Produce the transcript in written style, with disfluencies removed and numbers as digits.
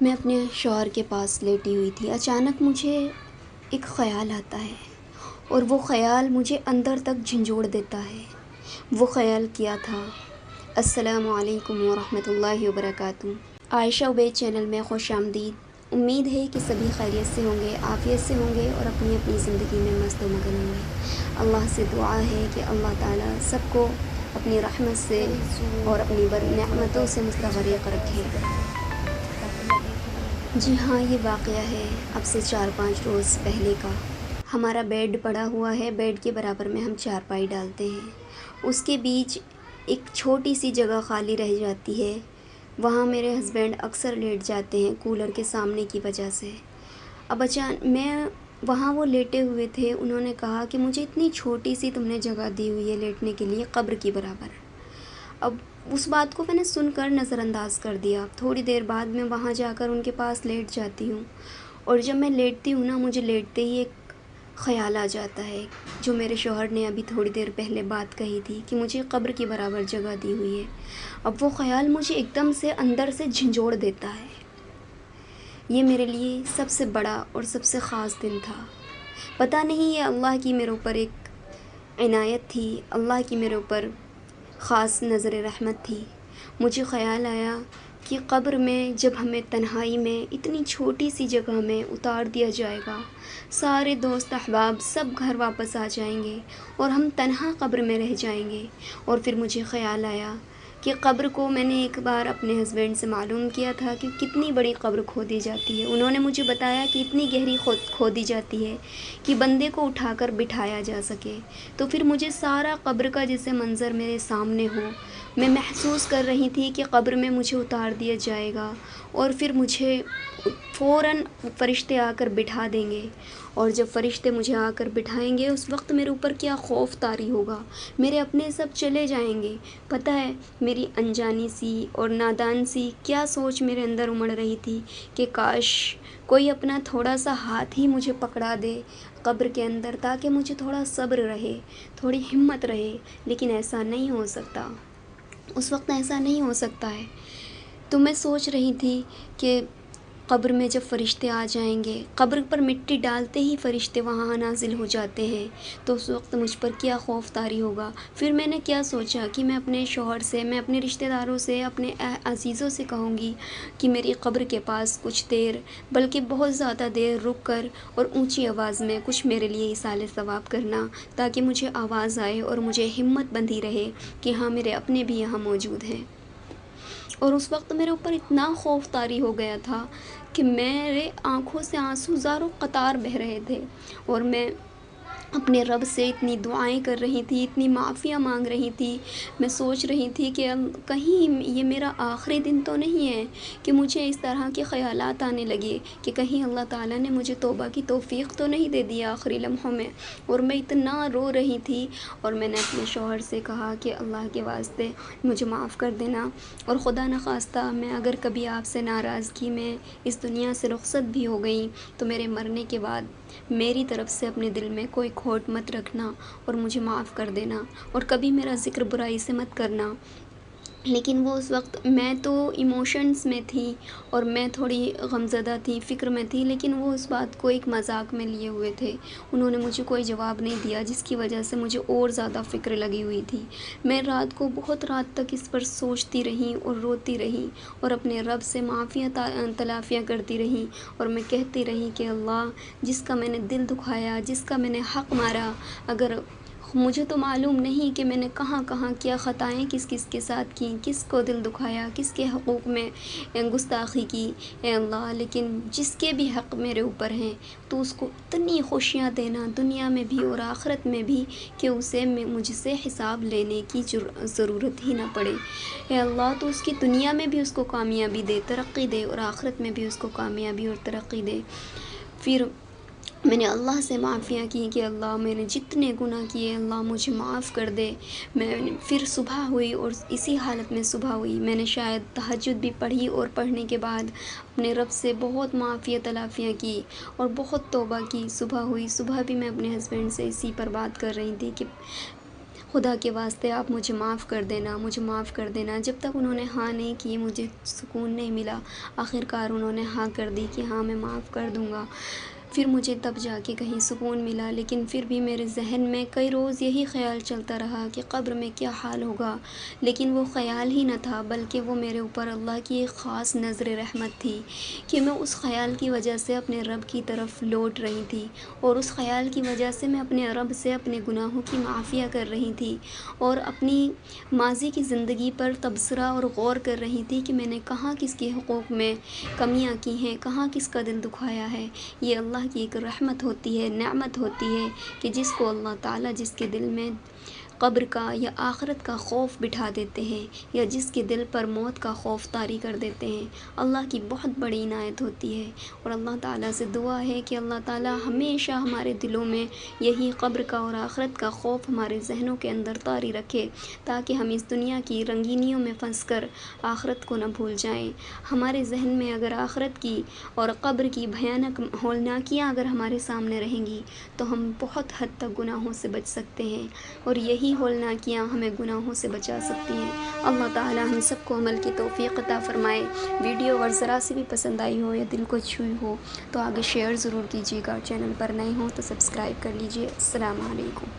میں اپنے شوہر کے پاس لیٹی ہوئی تھی، اچانک مجھے ایک خیال آتا ہے اور وہ خیال مجھے اندر تک جھنجھوڑ دیتا ہے۔ وہ خیال کیا تھا۔ السلام علیکم ورحمۃ اللہ وبرکاتہ۔ عائشہ عبید چینل میں خوش آمدید۔ امید ہے کہ سبھی خیریت سے ہوں گے، عافیت سے ہوں گے اور اپنی اپنی زندگی میں مست و مگن ہوں گے۔ اللہ سے دعا ہے کہ اللہ تعالیٰ سب کو اپنی رحمت سے اور اپنی نعمتوں سے مستغرق رکھے۔ جی ہاں، یہ واقعہ ہے اب سے 4-5 روز پہلے کا۔ ہمارا بیڈ پڑا ہوا ہے، بیڈ کے برابر میں ہم چارپائی ڈالتے ہیں، اس کے بیچ ایک چھوٹی سی جگہ خالی رہ جاتی ہے، وہاں میرے ہسبینڈ اکثر لیٹ جاتے ہیں کولر کے سامنے کی وجہ سے۔ اب میں وہاں وہ لیٹے ہوئے تھے، انہوں نے کہا کہ مجھے اتنی چھوٹی سی تم نے جگہ دی ہوئی ہے لیٹنے کے لیے، قبر کی برابر۔ اب اس بات کو میں نے سن کر نظر انداز کر دیا۔ تھوڑی دیر بعد میں وہاں جا کر ان کے پاس لیٹ جاتی ہوں، اور جب میں لیٹتی ہوں نا، مجھے لیٹتے ہی ایک خیال آ جاتا ہے جو میرے شوہر نے ابھی تھوڑی دیر پہلے بات کہی تھی کہ مجھے قبر کی برابر جگہ دی ہوئی ہے۔ اب وہ خیال مجھے ایک دم سے اندر سے جھنجھوڑ دیتا ہے۔ یہ میرے لیے سب سے بڑا اور سب سے خاص دن تھا۔ پتہ نہیں یہ اللہ کی میرے اوپر ایک عنایت تھی، اللہ کی میرے اوپر خاص نظر رحمت تھی۔ مجھے خیال آیا کہ قبر میں جب ہمیں تنہائی میں اتنی چھوٹی سی جگہ میں اتار دیا جائے گا، سارے دوست احباب سب گھر واپس آ جائیں گے اور ہم تنہا قبر میں رہ جائیں گے۔ اور پھر مجھے خیال آیا کہ قبر کو میں نے ایک بار اپنے ہسبینڈ سے معلوم کیا تھا کہ کتنی بڑی قبر کھودی جاتی ہے۔ انہوں نے مجھے بتایا کہ اتنی گہری کھودی جاتی ہے کہ بندے کو اٹھا کر بٹھایا جا سکے۔ تو پھر مجھے سارا قبر کا جیسے منظر میرے سامنے ہو، میں محسوس کر رہی تھی کہ قبر میں مجھے اتار دیا جائے گا اور پھر مجھے فوراً فرشتے آ کر بٹھا دیں گے، اور جب فرشتے مجھے آ کر بٹھائیں گے اس وقت میرے اوپر کیا خوف طاری ہوگا، میرے اپنے سب چلے جائیں گے۔ پتہ ہے میری انجانی سی اور نادان سی کیا سوچ میرے اندر امڑ رہی تھی کہ کاش کوئی اپنا تھوڑا سا ہاتھ ہی مجھے پکڑا دے قبر کے اندر، تاکہ مجھے تھوڑا صبر رہے، تھوڑی ہمت رہے۔ لیکن ایسا نہیں ہو سکتا، اس وقت ایسا نہیں ہو سکتا ہے۔ تو میں سوچ رہی تھی کہ قبر میں جب فرشتے آ جائیں گے، قبر پر مٹی ڈالتے ہی فرشتے وہاں نازل ہو جاتے ہیں، تو اس وقت مجھ پر کیا خوف طاری ہوگا۔ پھر میں نے کیا سوچا کہ میں اپنے شوہر سے، میں اپنے رشتہ داروں سے، اپنے عزیزوں سے کہوں گی کہ میری قبر کے پاس کچھ دیر، بلکہ بہت زیادہ دیر رک کر اور اونچی آواز میں کچھ میرے لیے ایصال ثواب کرنا، تاکہ مجھے آواز آئے اور مجھے ہمت بندھی رہے کہ ہاں میرے اپنے بھی یہاں موجود ہیں۔ اور اس وقت میرے اوپر اتنا خوف طاری ہو گیا تھا کہ میرے آنکھوں سے آنسو زاروں قطار بہہ رہے تھے، اور میں اپنے رب سے اتنی دعائیں کر رہی تھی، اتنی معافیاں مانگ رہی تھی۔ میں سوچ رہی تھی کہ کہیں یہ میرا آخری دن تو نہیں ہے کہ مجھے اس طرح کے خیالات آنے لگے کہ کہیں اللہ تعالیٰ نے مجھے توبہ کی توفیق تو نہیں دے دی آخری لمحوں میں۔ اور میں اتنا رو رہی تھی، اور میں نے اپنے شوہر سے کہا کہ اللہ کے واسطے مجھے معاف کر دینا، اور خدا نخواستہ میں اگر کبھی آپ سے ناراضگی میں اس دنیا سے رخصت بھی ہو گئی تو میرے مرنے کے بعد میری طرف سے اپنے دل میں کوئی کھوٹ مت رکھنا اور مجھے معاف کر دینا، اور کبھی میرا ذکر برائی سے مت کرنا۔ لیکن وہ اس وقت میں تو ایموشنز میں تھی اور میں تھوڑی غمزدہ تھی، فکر میں تھی، لیکن وہ اس بات کو ایک مذاق میں لیے ہوئے تھے۔ انہوں نے مجھے کوئی جواب نہیں دیا، جس کی وجہ سے مجھے اور زیادہ فکر لگی ہوئی تھی۔ میں رات کو بہت رات تک اس پر سوچتی رہی اور روتی رہی، اور اپنے رب سے معافیاں تلافیاں کرتی رہی، اور میں کہتی رہی کہ اللہ، جس کا میں نے دل دکھایا، جس کا میں نے حق مارا، اگر مجھے تو معلوم نہیں کہ میں نے کہاں کہاں کیا خطائیں کس کس کے ساتھ کیں، کس کو دل دکھایا، کس کے حقوق میں گستاخی کی، اے اللہ، لیکن جس کے بھی حق میرے اوپر ہیں تو اس کو اتنی خوشیاں دینا دنیا میں بھی اور آخرت میں بھی کہ اسے مجھ سے حساب لینے کی ضرورت ہی نہ پڑے۔ اے اللہ، تو اس کی دنیا میں بھی اس کو کامیابی دے، ترقی دے، اور آخرت میں بھی اس کو کامیابی اور ترقی دے۔ پھر میں نے اللہ سے معافیاں کی کہ اللہ، میں نے جتنے گناہ کیے اللہ مجھے معاف کر دے۔ پھر صبح ہوئی، اور اسی حالت میں صبح ہوئی، میں نے شاید تہجد بھی پڑھی، اور پڑھنے کے بعد اپنے رب سے بہت معافیاں تلافیاں کی اور بہت توبہ کی۔ صبح ہوئی، صبح بھی میں اپنے ہسبینڈ سے اسی پر بات کر رہی تھی کہ خدا کے واسطے آپ مجھے معاف کر دینا، مجھے معاف کر دینا۔ جب تک انہوں نے ہاں نہیں کی مجھے سکون نہیں ملا۔ آخر کار انہوں نے ہاں کر دی کہ ہاں میں معاف کر دوں گا۔ پھر مجھے تب جا کے کہیں سکون ملا، لیکن پھر بھی میرے ذہن میں کئی روز یہی خیال چلتا رہا کہ قبر میں کیا حال ہوگا، لیکن وہ خیال ہی نہ تھا بلکہ وہ میرے اوپر اللہ کی ایک خاص نظر رحمت تھی کہ میں اس خیال کی وجہ سے اپنے رب کی طرف لوٹ رہی تھی، اور اس خیال کی وجہ سے میں اپنے رب سے اپنے گناہوں کی معافیہ کر رہی تھی، اور اپنی ماضی کی زندگی پر تبصرہ اور غور کر رہی تھی کہ میں نے کہاں کس کے حقوق میں کمیاں کی ہیں، کہاں کس کا دل دکھایا ہے۔ یہ اللہ کی ایک رحمت ہوتی ہے، نعمت ہوتی ہے کہ جس کو اللہ تعالیٰ جس کے دل میں قبر کا یا آخرت کا خوف بٹھا دیتے ہیں، یا جس کے دل پر موت کا خوف طاری کر دیتے ہیں، اللہ کی بہت بڑی عنایت ہوتی ہے۔ اور اللہ تعالیٰ سے دعا ہے کہ اللہ تعالیٰ ہمیشہ ہمارے دلوں میں یہی قبر کا اور آخرت کا خوف ہمارے ذہنوں کے اندر طاری رکھے، تاکہ ہم اس دنیا کی رنگینیوں میں پھنس کر آخرت کو نہ بھول جائیں۔ ہمارے ذہن میں اگر آخرت کی اور قبر کی بھیانک ہولناکیاں اگر ہمارے سامنے رہیں گی تو ہم بہت حد تک گناہوں سے بچ سکتے ہیں، اور یہی ہولناکیاں ہمیں گناہوں سے بچا سکتی ہیں۔ اللہ تعالیٰ ہم سب کو عمل کی توفیق عطا فرمائے۔ ویڈیو اگر ذرا سی بھی پسند آئی ہو یا دل کو چھوئی ہو تو آگے شیئر ضرور کیجیے گا، چینل پر نئے ہوں تو سبسکرائب کر لیجیے۔ السلام علیکم۔